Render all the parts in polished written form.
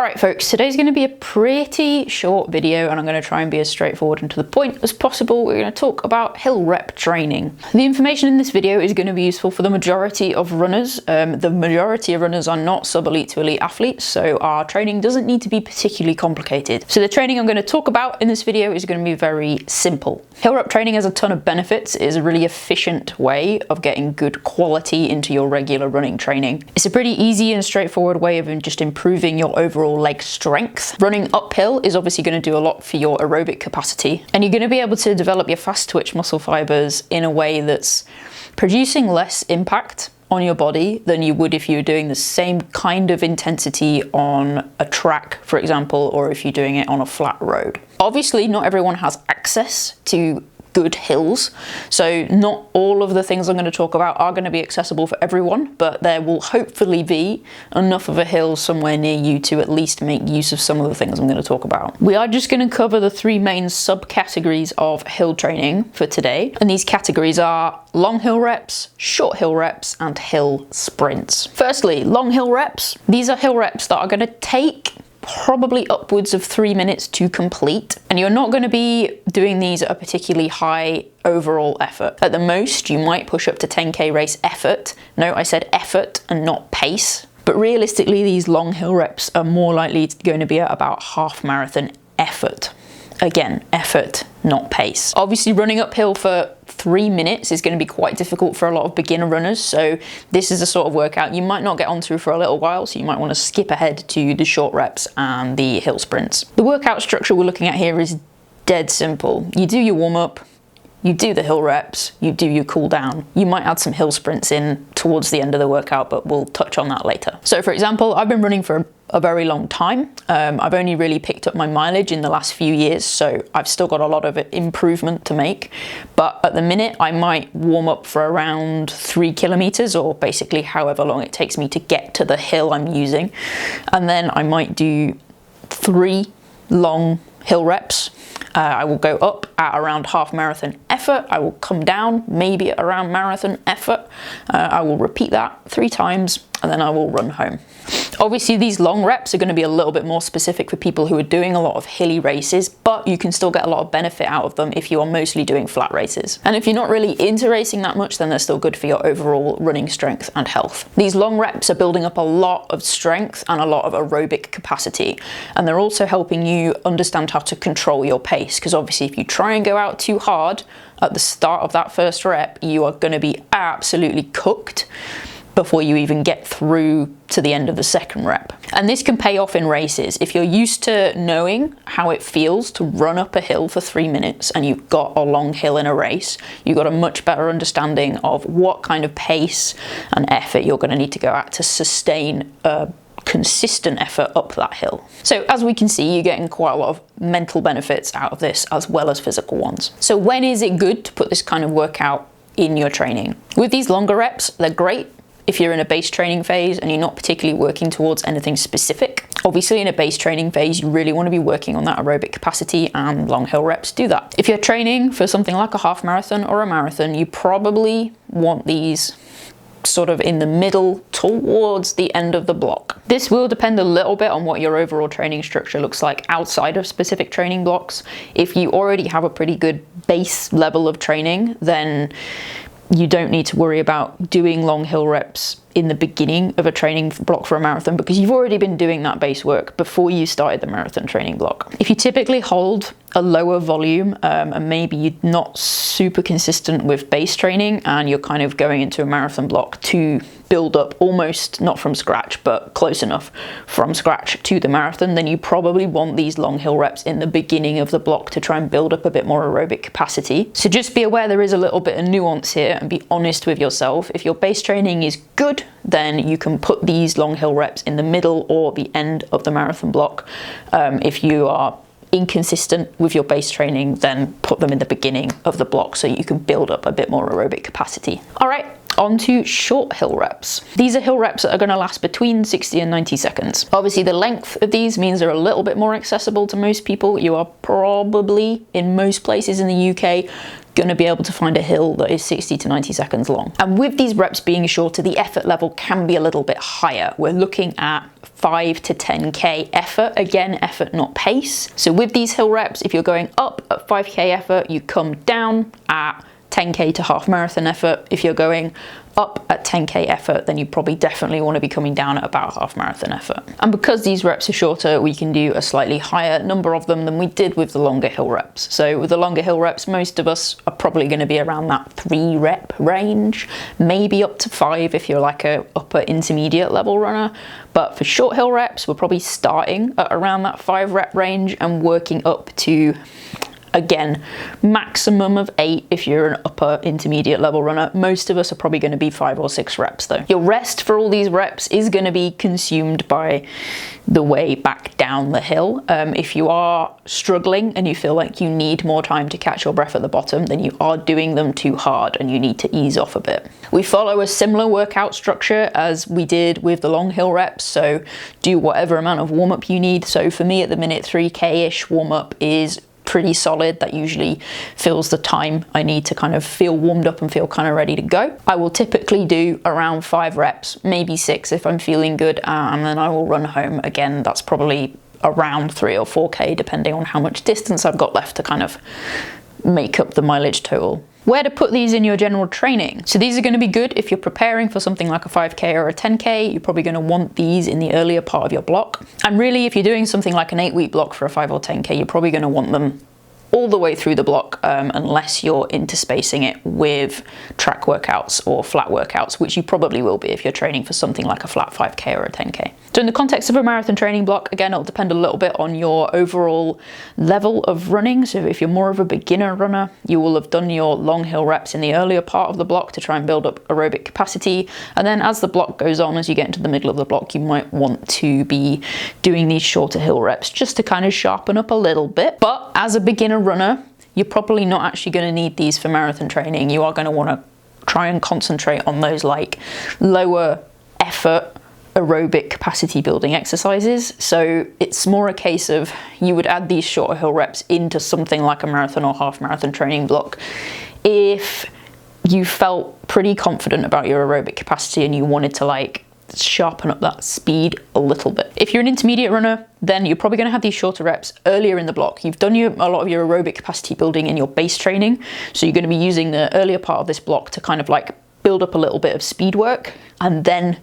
All right, folks, today's going to be a pretty short video and I'm going to try and be as straightforward and to the point as possible. We're going to talk about hill rep training. The information in this video is going to be useful for the majority of runners. The majority of runners are not sub-elite to elite athletes, so our training doesn't need to be particularly complicated. So the training I'm going to talk about in this video is going to be very simple. Hill rep training has a ton of benefits. It is a really efficient way of getting good quality into your regular running training. It's a pretty easy and straightforward way of just improving your overall leg strength. Running uphill is obviously going to do a lot for your aerobic capacity, and you're going to be able to develop your fast twitch muscle fibers in a way that's producing less impact on your body than you would if you were doing the same kind of intensity on a track, for example, or if you're doing it on a flat road. Obviously, not everyone has access to good hills, so not all of the things I'm going to talk about are going to be accessible for everyone, but there will hopefully be enough of a hill somewhere near you to at least make use of some of the things I'm going to talk about. We are just going to cover the three main subcategories of hill training for today, and these categories are long hill reps, short hill reps, and hill sprints. Firstly, long hill reps. These are hill reps that are going to take probably upwards of 3 minutes to complete, and you're not going to be doing these at a particularly high overall effort. At the most, you might push up to 10k race effort. No, I said effort and not pace. But realistically, these long hill reps are more likely going to be at about half marathon effort. Again, effort, not pace. Obviously, running uphill for 3 minutes is going to be quite difficult for a lot of beginner runners, so this is a sort of workout you might not get onto for a little while, so you might want to skip ahead to the short reps and the hill sprints. The workout structure we're looking at here is dead simple. You do your warm-up, you do the hill reps, you do your cool down. You might add some hill sprints in towards the end of the workout, but we'll touch on that later. So for example, I've been running for a very long time. I've only really picked up my mileage in the last few years, so I've still got a lot of improvement to make. But at the minute, I might warm up for around 3 kilometers, or basically however long it takes me to get to the hill I'm using. And then I might do 3 long hill reps. I will go up at around half marathon effort. I will come down maybe at around marathon effort. I will repeat that 3 times and then I will run home. Obviously, these long reps are going to be a little bit more specific for people who are doing a lot of hilly races, but you can still get a lot of benefit out of them if you are mostly doing flat races. And if you're not really into racing that much, then they're still good for your overall running strength and health. These long reps are building up a lot of strength and a lot of aerobic capacity, and they're also helping you understand how to control your pace, because obviously if you try and go out too hard at the start of that first rep, you are going to be absolutely cooked before you even get through to the end of the second rep. And this can pay off in races. If you're used to knowing how it feels to run up a hill for 3 minutes and you've got a long hill in a race, you've got a much better understanding of what kind of pace and effort you're going to need to go at to sustain a consistent effort up that hill. So as we can see, you're getting quite a lot of mental benefits out of this as well as physical ones. So when is it good to put this kind of workout in your training? With these longer reps, they're great if you're in a base training phase and you're not particularly working towards anything specific. Obviously, in a base training phase, you really want to be working on that aerobic capacity, and long hill reps do that. If you're training for something like a half marathon or a marathon, you probably want these sort of in the middle towards the end of the block. This will depend a little bit on what your overall training structure looks like outside of specific training blocks. If you already have a pretty good base level of training, then you don't need to worry about doing long hill reps in the beginning of a training block for a marathon, because you've already been doing that base work before you started the marathon training block. If you typically hold a lower volume and maybe you're not super consistent with base training and you're kind of going into a marathon block to build up almost not from scratch but close enough from scratch to the marathon, then you probably want these long hill reps in the beginning of the block to try and build up a bit more aerobic capacity. So just be aware there is a little bit of nuance here, and be honest with yourself. If your base training is good, then you can put these long hill reps in the middle or the end of the marathon block. If you are inconsistent with your base training, then put them in the beginning of the block so you can build up a bit more aerobic capacity. All right, on to short hill reps. These are hill reps that are going to last between 60 and 90 seconds. Obviously, the length of these means they're a little bit more accessible to most people. You are probably, in most places in the UK, going to be able to find a hill that is 60 to 90 seconds long. And with these reps being shorter, the effort level can be a little bit higher. We're looking at 5 to 10k effort. Again, effort, not pace. So with these hill reps, if you're going up at 5k effort, you come down at 10k to half marathon effort. If you're going up at 10k effort, then you probably definitely want to be coming down at about half marathon effort. And because these reps are shorter, we can do a slightly higher number of them than we did with the longer hill reps. So with the longer hill reps, most of us are probably going to be around that 3 rep range, maybe up to 5 if you're like a upper intermediate level runner. But for short hill reps, we're probably starting at around that 5 rep range and working up to, again, maximum of 8 if you're an upper intermediate level runner. Most of us are probably going to be 5 or 6 reps though. Your rest for all these reps is going to be consumed by the way back down the hill. If you are struggling and you feel like you need more time to catch your breath at the bottom, then you are doing them too hard and you need to ease off a bit. We follow a similar workout structure as we did with the long hill reps, so do whatever amount of warm-up you need. So for me at the minute, 3k-ish warm-up is pretty solid. That usually fills the time I need to kind of feel warmed up and feel kind of ready to go. I will typically do around 5 reps, maybe 6 if I'm feeling good, and then I will run home. Again, that's probably around 3 or 4k depending on how much distance I've got left to kind of make up the mileage total. Where to put these in your general training? So these are going to be good if you're preparing for something like a 5k or a 10k. You're probably going to want these in the earlier part of your block. And really, if you're doing something like an 8-week block for a 5 or 10k, you're probably going to want them all the way through the block, unless you're interspacing it with track workouts or flat workouts, which you probably will be if you're training for something like a flat 5k or a 10k. So in the context of a marathon training block, again, it'll depend a little bit on your overall level of running. So if you're more of a beginner runner, you will have done your long hill reps in the earlier part of the block to try and build up aerobic capacity. And then as the block goes on, as you get into the middle of the block, you might want to be doing these shorter hill reps just to kind of sharpen up a little bit. But as a beginner runner, you're probably not actually going to need these for marathon training. You are going to want to try and concentrate on those like lower effort aerobic capacity building exercises. So it's more a case of you would add these shorter hill reps into something like a marathon or half marathon training block if you felt pretty confident about your aerobic capacity and you wanted to like sharpen up that speed a little bit. If you're an intermediate runner, then you're probably going to have these shorter reps earlier in the block. You've done a lot of your aerobic capacity building in your base training, so you're going to be using the earlier part of this block to kind of like build up a little bit of speed work, and then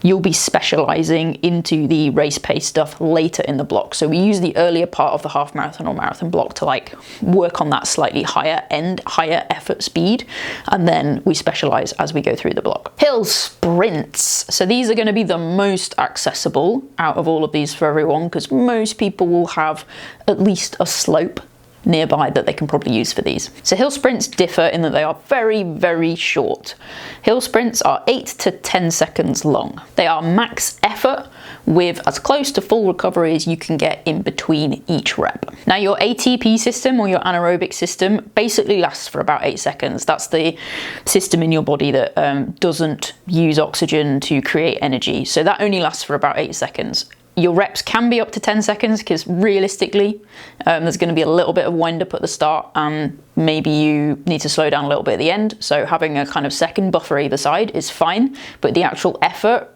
you'll be specializing into the race pace stuff later in the block. So we use the earlier part of the half marathon or marathon block to like work on that slightly higher effort speed, and then we specialize as we go through the block. Hill sprints. So these are going to be the most accessible out of all of these for everyone, because most people will have at least a slope nearby that they can probably use for these. So hill sprints differ in that they are very, very short. Hill sprints are 8 to 10 seconds long. They are max effort with as close to full recovery as you can get in between each rep. Now your ATP system or your anaerobic system basically lasts for about 8 seconds. That's the system in your body that doesn't use oxygen to create energy. So that only lasts for about 8 seconds. Your reps can be up to 10 seconds because realistically, there's going to be a little bit of wind up at the start and maybe you need to slow down a little bit at the end. So having a kind of second buffer either side is fine, but the actual effort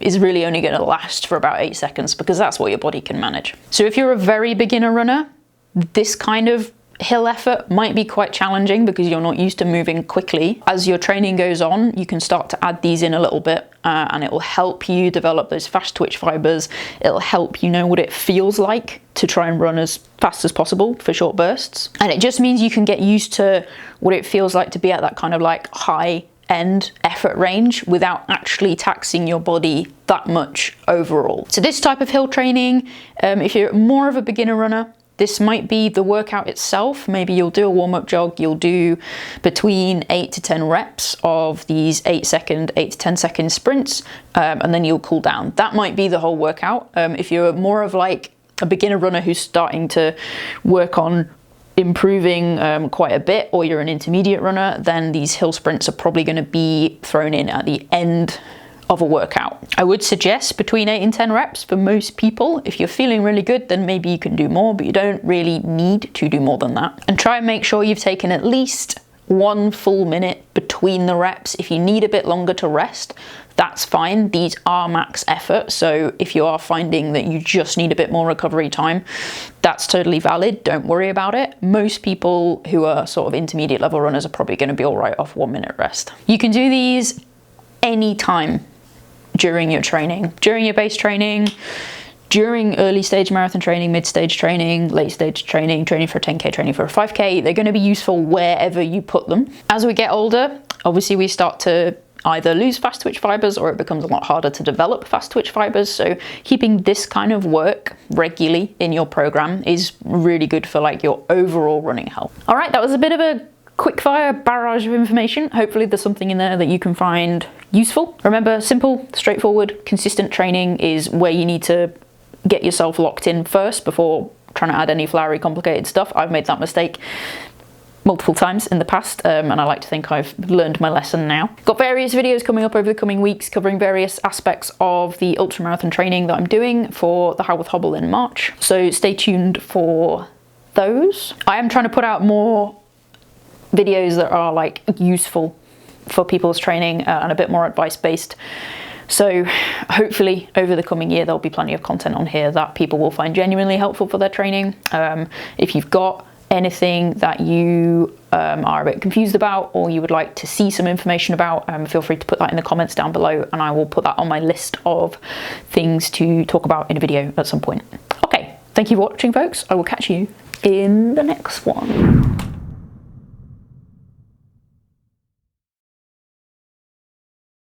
is really only going to last for about 8 seconds because that's what your body can manage. So if you're a very beginner runner, this kind of hill effort might be quite challenging because you're not used to moving quickly. As your training goes on, you can start to add these in a little bit and it will help you develop those fast twitch fibers. It'll help you know what it feels like to try and run as fast as possible for short bursts. And it just means you can get used to what it feels like to be at that kind of like high end effort range without actually taxing your body that much overall. So this type of hill training, if you're more of a beginner runner, this might be the workout itself. Maybe you'll do a warm-up jog, you'll do between 8 to 10 reps of these 8 to 10 second sprints, and then you'll cool down. That might be the whole workout. If you're more of like a beginner runner who's starting to work on improving quite a bit, or you're an intermediate runner, then these hill sprints are probably going to be thrown in at the end of a workout. I would suggest between 8 and 10 reps for most people. If you're feeling really good, then maybe you can do more, but you don't really need to do more than that. And try and make sure you've taken at least 1 full minute between the reps. If you need a bit longer to rest, that's fine. These are max effort, so if you are finding that you just need a bit more recovery time, that's totally valid. Don't worry about it. Most people who are sort of intermediate level runners are probably going to be all right off 1 minute rest. You can do these anytime during your training, during your base training, during early stage marathon training, mid stage training, late stage training, training for a 10K, training for a 5K. They're going to be useful wherever you put them. As we get older, obviously we start to either lose fast twitch fibers or it becomes a lot harder to develop fast twitch fibers. So keeping this kind of work regularly in your program is really good for like your overall running health. All right, that was a bit of a quickfire barrage of information. Hopefully there's something in there that you can find useful. Remember, simple, straightforward, consistent training is where you need to get yourself locked in first before trying to add any flowery, complicated stuff. I've made that mistake multiple times in the past, and I like to think I've learned my lesson now. Got various videos coming up over the coming weeks covering various aspects of the ultramarathon training that I'm doing for the Haworth Hobble in March, so stay tuned for those. I am trying to put out more videos that are like useful for people's training and a bit more advice based. So hopefully over the coming year there'll be plenty of content on here that people will find genuinely helpful for their training. If you've got anything that you are a bit confused about or you would like to see some information about, feel free to put that in the comments down below and I will put that on my list of things to talk about in a video at some point. Okay, thank you for watching folks. I will catch you in the next one.